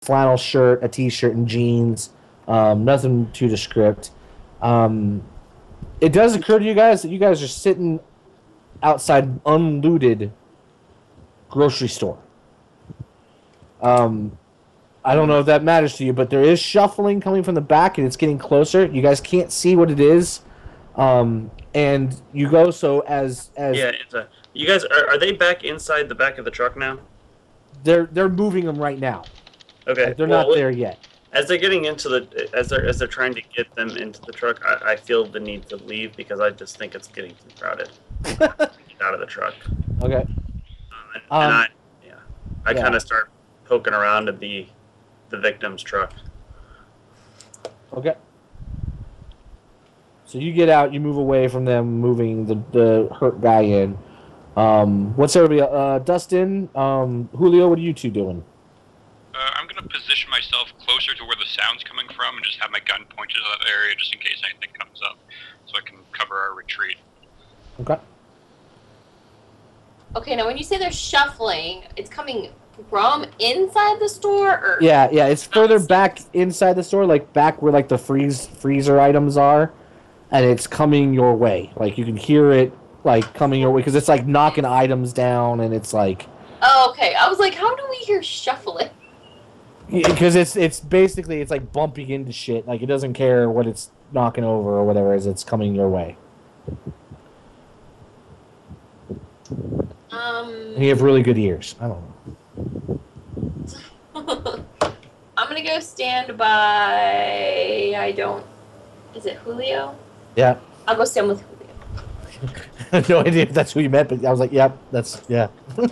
flannel shirt, a t-shirt, and jeans. Nothing too descript. It does occur to you guys that you guys are sitting outside unlooted grocery store. I don't know if that matters to you, but there is shuffling coming from the back, and it's getting closer. You guys can't see what it is, and you go Yeah, you guys are they back inside the back of the truck now? they're moving them right now. Okay, Like, they're well, not there yet. as they're getting into as they're trying to get them into the truck, I feel the need to leave because I just think it's getting too crowded. Get out of the truck. Okay. And I yeah. kind of start poking around at the victim's truck. Okay. So you get out, you move away from them, moving the hurt guy in. What's everybody? Dustin, Julio, what are you two doing? I'm going to position myself closer to where the sound's coming from and just have my gun pointed at that area just in case anything comes up so I can cover our retreat. Okay. Okay, now when you say they're shuffling, it's coming from inside the store, or Yeah, it's further back inside the store, like back where like the freezer items are, and it's coming your way. Like you can hear it like coming your way because it's like knocking items down, and it's like. Oh, okay. I was like, how do we hear shuffling? Because it's basically it's like bumping into shit. Like it doesn't care what it's knocking over or whatever as it's coming your way. And you have really good ears. I don't know. I'm gonna go stand by. Is it Julio? Yeah. I'll go stand with Julio. I have no idea if that's who you meant, but I was like, yep, yeah. All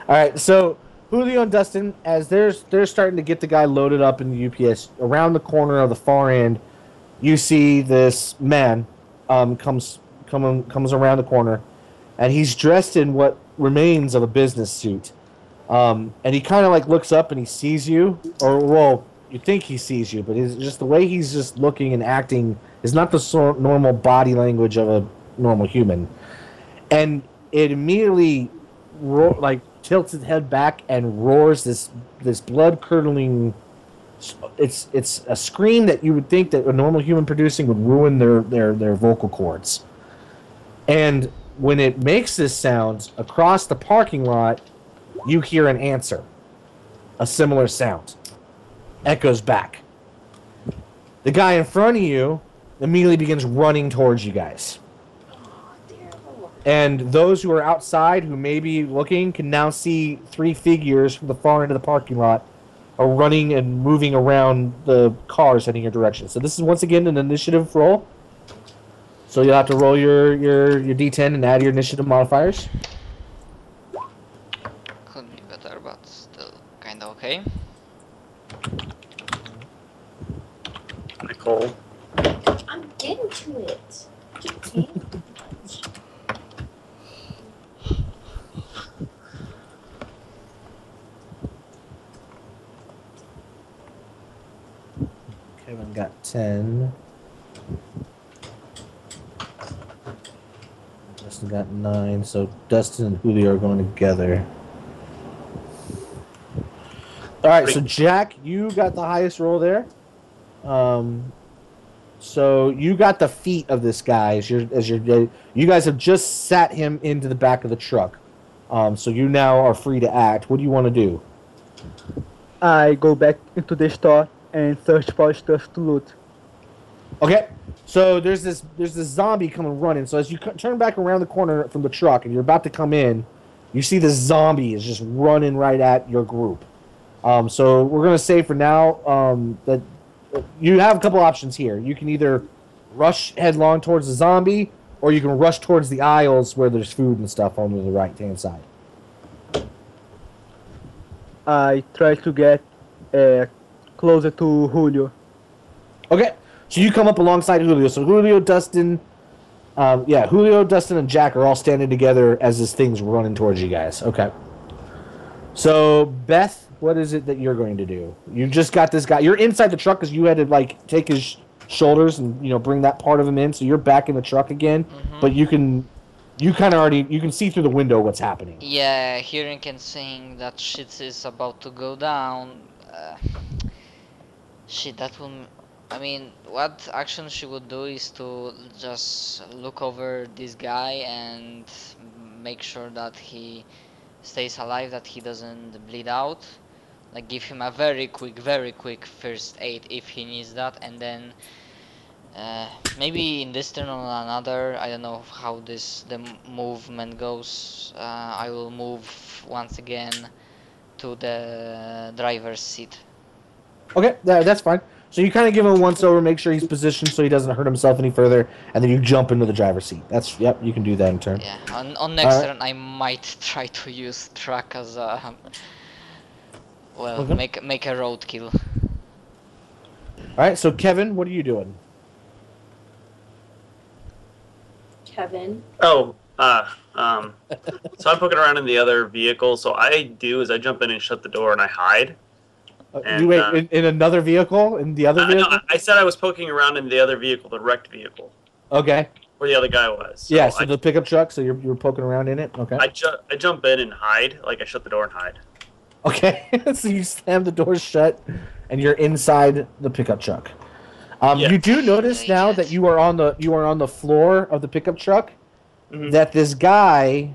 right, so Julio and Dustin, as they're starting to get the guy loaded up in the UPS, around the corner of the far end, you see this man comes around the corner, and he's dressed in what remains of a business suit. And he kind of like looks up and he sees you, or well, you think he sees you, but it's just the way he's just looking and acting is not the normal body language of a normal human. And it immediately tilts its head back and roars this blood curdling. It's a scream that you would think that a normal human producing would ruin their vocal cords. And when it makes this sound across the parking lot, you hear an answer, a similar sound, echoes back. The guy in front of you immediately begins running towards you guys. And those who are outside, who may be looking, can now see three figures from the far end of the parking lot are running and moving around the cars heading your direction. So this is once again an initiative roll. So you'll have to roll your D10 and add your initiative modifiers. Could be better, but still kind of okay. Nicole. I'm getting to it. Okay, Kevin got 10. Dustin got 9. So Dustin and Julio are going together. All right, so Jack, you got the highest roll there. So you got the feet of this guy you guys have just sat him into the back of the truck. So you now are free to act. What do you want to do? I go back into the store and search for stuff to loot. Okay, so there's this zombie coming running. So as you turn back around the corner from the truck and you're about to come in, you see this zombie is just running right at your group. So we're gonna say for now that you have a couple options here. You can either rush headlong towards the zombie, or you can rush towards the aisles where there's food and stuff on the right-hand side. I try to get closer to Julio. Okay, so you come up alongside Julio. So Julio, Dustin, and Jack are all standing together as this thing's running towards you guys. Okay. So Beth, what is it that you're going to do? You just got this guy. You're inside the truck because you had to like take his shoulders and bring that part of him in. So you're back in the truck again. Mm-hmm. But you can see through the window what's happening. Yeah, hearing and seeing that shit is about to go down, Shit, that will. I mean, what action she would do is to just look over this guy and make sure that he stays alive, that he doesn't bleed out. Like, give him a very quick first aid if he needs that, and then maybe in this turn or another, I don't know how the movement goes. I will move once again to the driver's seat. Okay, that's fine. So you kind of give him a once over, make sure he's positioned so he doesn't hurt himself any further, and then you jump into the driver's seat. That's yep, you can do that in turn. Yeah, on next Alright. turn I might try to use truck as a well, Okay. make a roadkill. All right, so Kevin, what are you doing? Kevin. Oh, so I'm poking around in the other vehicle. So I do is I jump in and shut the door and I hide. And, you wait in another vehicle? In the other vehicle? No, I said I was poking around in the other vehicle, the wrecked vehicle, Okay. where the other guy was. So Yeah, so the pickup truck, so you're poking around in it? Okay. I jump in and hide, like I shut the door and hide. Okay, so you slam the door shut, and you're inside the pickup truck. Yeah. You do notice now that you are on the floor of the pickup truck Mhm. that this guy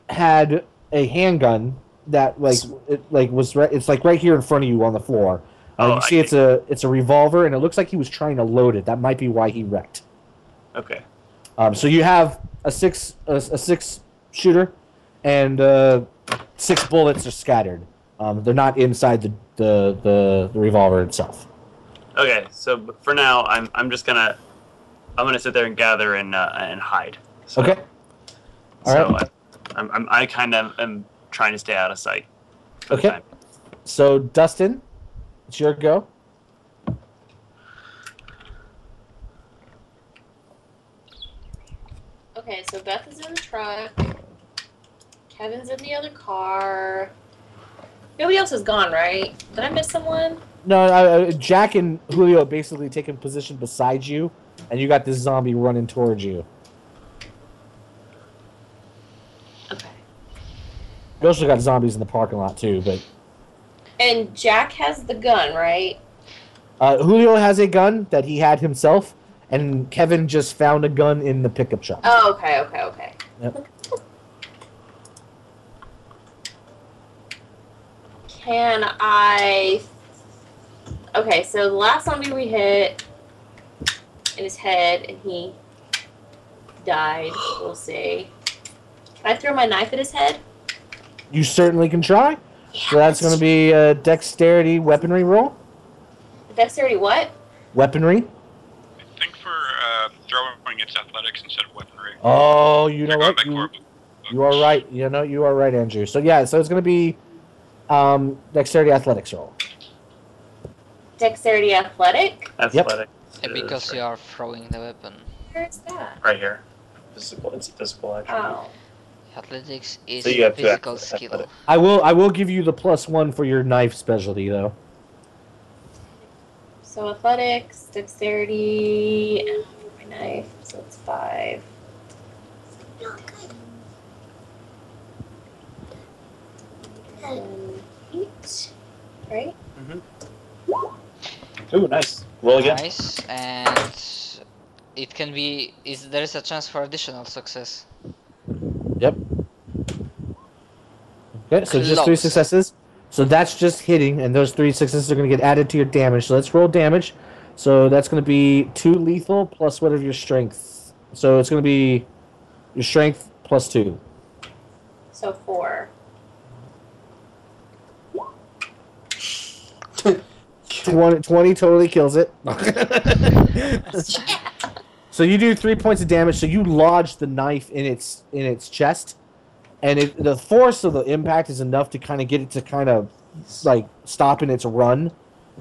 had a handgun that was it's like right here in front of you on the floor. Oh, You see it's a revolver, and it looks like he was trying to load it. That might be why he wrecked. Okay. So you have a six shooter, and 6 bullets are scattered. They're not inside the revolver itself. Okay. So for now, I'm gonna sit there and gather and hide. So, Okay. All So right. I kind of am trying to stay out of sight. for the Okay. time. So Dustin, it's your go. Okay, so Beth is in the truck. Kevin's in the other car. Nobody else is gone, right? Did I miss someone? No, Jack and Julio basically taking position beside you, and you got this zombie running towards you. Okay. You also got zombies in the parking lot too, but And Jack has the gun, right? Julio has a gun that he had himself, and Kevin just found a gun in the pickup truck. Oh, okay. Yep. Can I... Okay, so the last zombie we hit in his head, and he died, we'll see. Can I throw my knife at his head? You certainly can try. So that's going to be a dexterity weaponry roll. Dexterity what? Weaponry. I think for throwing it's athletics instead of weaponry. Oh, you know They're what? going by core You are right. You are right, Andrew. So yeah, so it's going to be dexterity athletics roll. Dexterity athletic? Athletic. Yeah, because you are throwing the weapon. Where is that? Right here. Physical. It's physical actually. Oh. Athletics is So you have to physical athletic. skill. I will give you the +1 for your knife specialty though. So athletics, dexterity, and my knife, so it's 5. And 8, right? Ooh, nice. Roll again. Nice, and it can be. There is a chance for additional success. Yep. Okay, so just 3 Close. successes. So that's just hitting, and those 3 successes are going to get added to your damage. So let's roll damage. So that's going to be 2 lethal plus whatever your strength. So it's going to be your strength plus 2. So 4. 20 totally kills it. So you do 3 points of damage. So you lodge the knife in its chest, and the force of the impact is enough to kind of get it to kind of like stop in its run,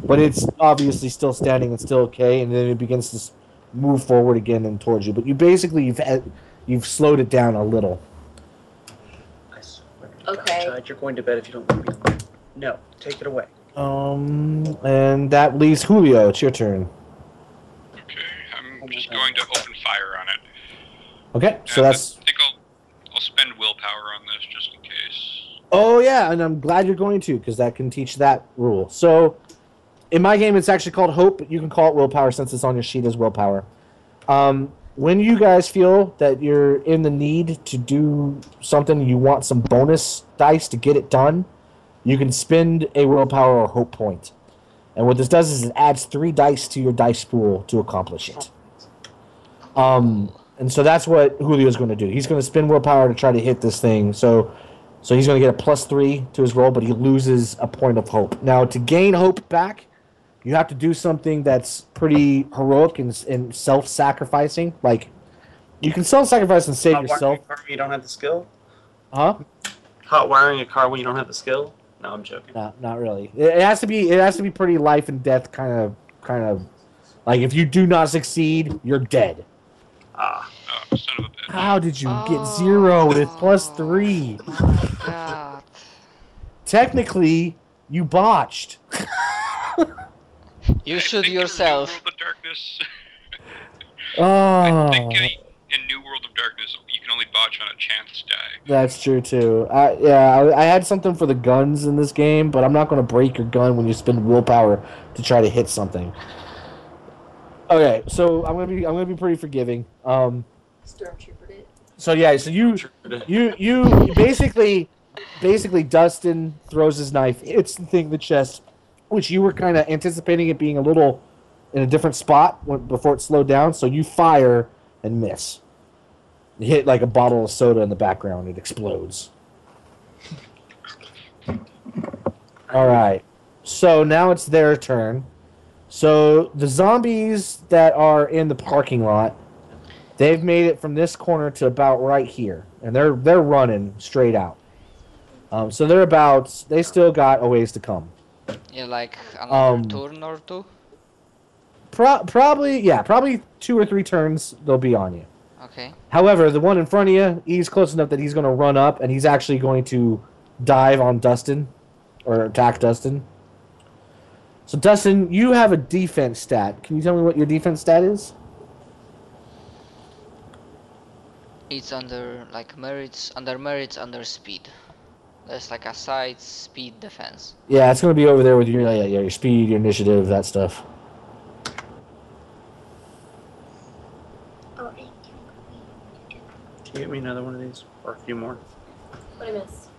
but it's obviously still standing and still okay, and then it begins to move forward again and towards you. But you basically you've slowed it down a little. I swear to Okay. God, Chad, you're going to bed if you don't leave me alone. No, take it away. And that leaves Julio. It's your turn. Okay, I'm just going to open fire on it. Okay, so And that's I think I'll spend willpower on this just in case. Oh yeah, and I'm glad you're going to because that can teach that rule. So, in my game, it's actually called hope, but you can call it willpower since it's on your sheet as willpower. When you guys feel that you're in the need to do something, you want some bonus dice to get it done, you can spend a willpower or hope point. And what this does is it adds 3 dice to your dice pool to accomplish it. And so that's what Julio's going to do. He's going to spend willpower to try to hit this thing. So he's going to get a +3 to his roll, but he loses a point of hope. Now, to gain hope back, you have to do something that's pretty heroic and self-sacrificing. Like, you can self-sacrifice and save yourself. Hot wiring a car when you don't have the skill? Huh? Hot wiring a car when you don't have the skill? No, I'm joking. No, not really. It has to be pretty life and death kind of like if you do not succeed, you're dead. Ah. Oh, son of a bitch. How did you get 0 with +3? Oh my god. Technically, you botched. You I should think in yourself. New World of Darkness, Oh, I think in New World of Darkness, you can only botch on a chance die. that's true too. I had something for the guns in this game, but I'm not going to break your gun when you spend willpower to try to hit something. Okay, so I'm gonna be pretty forgiving. Stormtroopered it. So yeah, so you basically Dustin throws his knife, hits the thing in the chest, which you were kind of anticipating it being a little in a different spot before it slowed down. So you fire and miss. You hit like a bottle of soda in the background. It explodes. All right. So now it's their turn. So the zombies that are in the parking lot, they've made it from this corner to about right here, and they're running straight out. So they still got a ways to come. Yeah, like another turn or two. Probably 2 or 3 turns they'll be on you. Okay. However, the one in front of you, he's close enough that he's going to run up, and he's actually going to dive on Dustin or attack Dustin. So Dustin, you have a defense stat. Can you tell me what your defense stat is? It's under merits, under speed. There's like a side speed defense. Yeah, it's going to be over there with your speed, your initiative, that stuff. Oh, Can you get me another one of these? Or a few more? what I missed.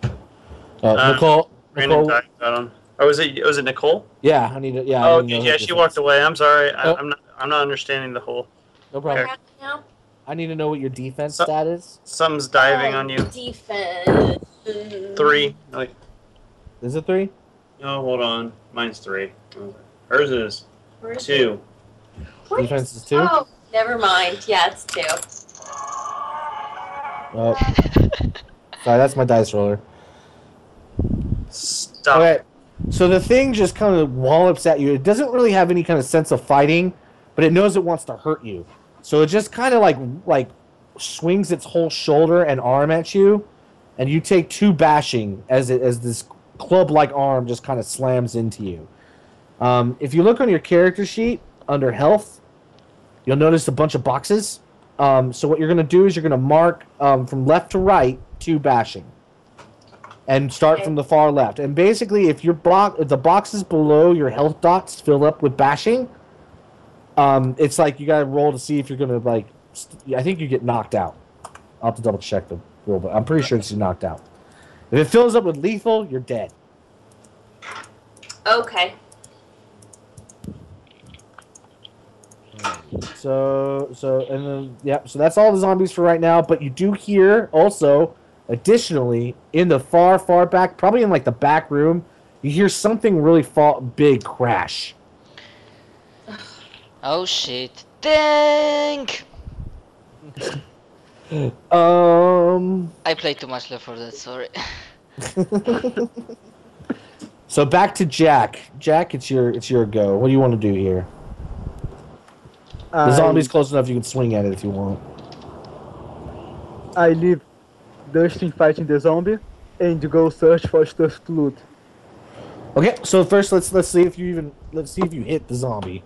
Nicole. Brandon died on. Oh, was it Nicole? Yeah, I need to. Yeah. Oh, I need to know yeah, her she defense. walked away. I'm sorry. Oh. I'm not understanding the whole. No problem. Okay. Now? I need to know what your defense So- stat is. Something's diving on you. Defense. 3. Like, Is it 3? no, hold on. Mine's 3. Hers is Where is 2. What? Defense is 2? Oh, never mind. Yeah, it's 2. Oh. Sorry, that's my dice roller. Stop. Okay, so the thing just kind of wallops at you. It doesn't really have any kind of sense of fighting, but it knows it wants to hurt you. So it just kind of like swings its whole shoulder and arm at you, and you take 2 bashing as this club-like arm just kind of slams into you. If you look on your character sheet under health, you'll notice a bunch of boxes. So what you're going to do is you're going to mark from left to right 2 bashing. And start from the far left. And basically, if if the boxes below your health dots fill up with bashing, it's like you gotta roll to see if you're gonna I think you get knocked out. I'll have to double check the rule, but I'm pretty sure it's knocked out. If it fills up with lethal, you're dead. Okay. So that's all the zombies for right now. But you do hear also. Additionally, in the far back, probably in like the back room, you hear something really big crash. Oh shit. Dang! I played too much Left 4 Dead, sorry. So back to Jack. Jack, it's your go. What do you want to do here? The zombie's close enough you can swing at it if you want. I leave Dustin fighting the zombie and go search for stuff to loot. Okay, so first let's see if you hit the zombie.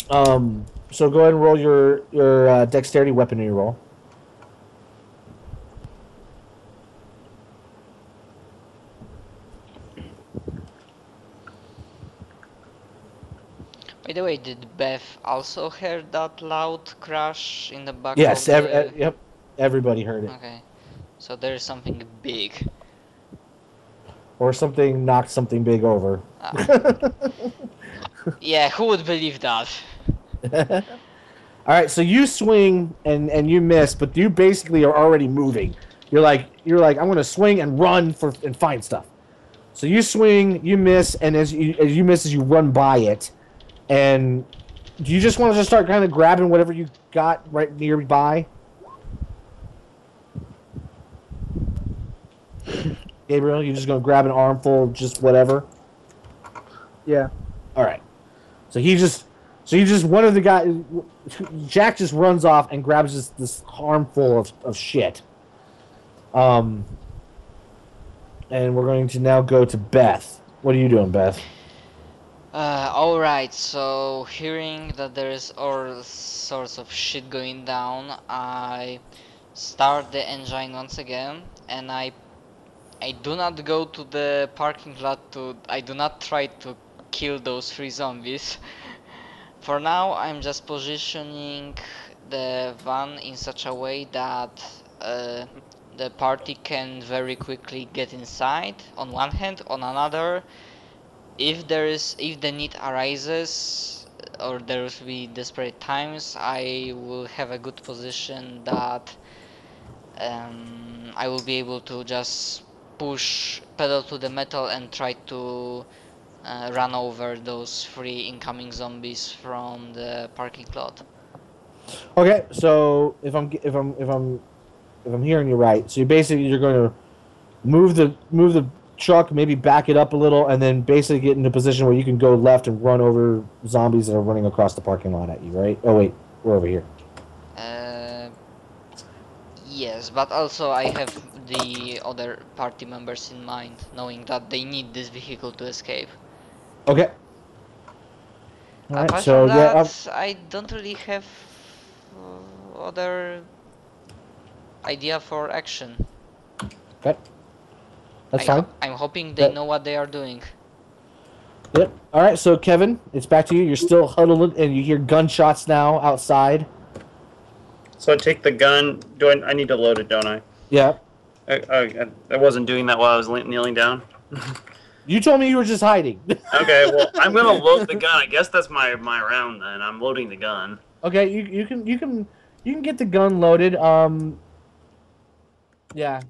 So go ahead and roll your dexterity weaponry roll. By the way, did Beth also hear that loud crash in the back Yes, of the... yep, everybody heard it. Okay, so there's something big. Or something knocked something big over. Yeah, who would believe that? All right, so you swing and you miss, but you basically are already moving. You're like I'm gonna swing and run and find stuff. So you swing, you miss, and as you miss, as you run by it, and do you just want to just start kind of grabbing whatever you got right nearby? Gabriel, you're just gonna grab an armful of just whatever. Yeah. All right. So you just one of the guys. Jack just runs off and grabs this armful of shit. And we're going to now go to Beth. What are you doing, Beth? Alright, so hearing that there is all sorts of shit going down, I start the engine once again, and I do not go to the parking lot I do not try to kill those 3 zombies. For now, I'm just positioning the van in such a way that the party can very quickly get inside, on one hand. On another, if the need arises or there will be desperate times, I will have a good position that I will be able to just push pedal to the metal and try to run over those 3 incoming zombies from the parking lot. Okay, so if I'm hearing you right, so you're going to move the truck, maybe back it up a little, and then basically get in a position where you can go left and run over zombies that are running across the parking lot at you, right? Oh wait, we're over here. Yes, but also I have the other party members in mind, knowing that they need this vehicle to escape. Okay. All right, Apart so from yeah, that, I don't really have other idea for action. okay, that's fine. I'm hoping they know what they are doing. Yep. All right, so Kevin, it's back to you. You're still huddled, and you hear gunshots now outside. So I take the gun. I need to load it, don't I? Yeah. I wasn't doing that while I was kneeling down. You told me you were just hiding. Okay, well, I'm gonna load the gun. I guess that's my round then. I'm loading the gun. Okay, you can get the gun loaded. Yeah.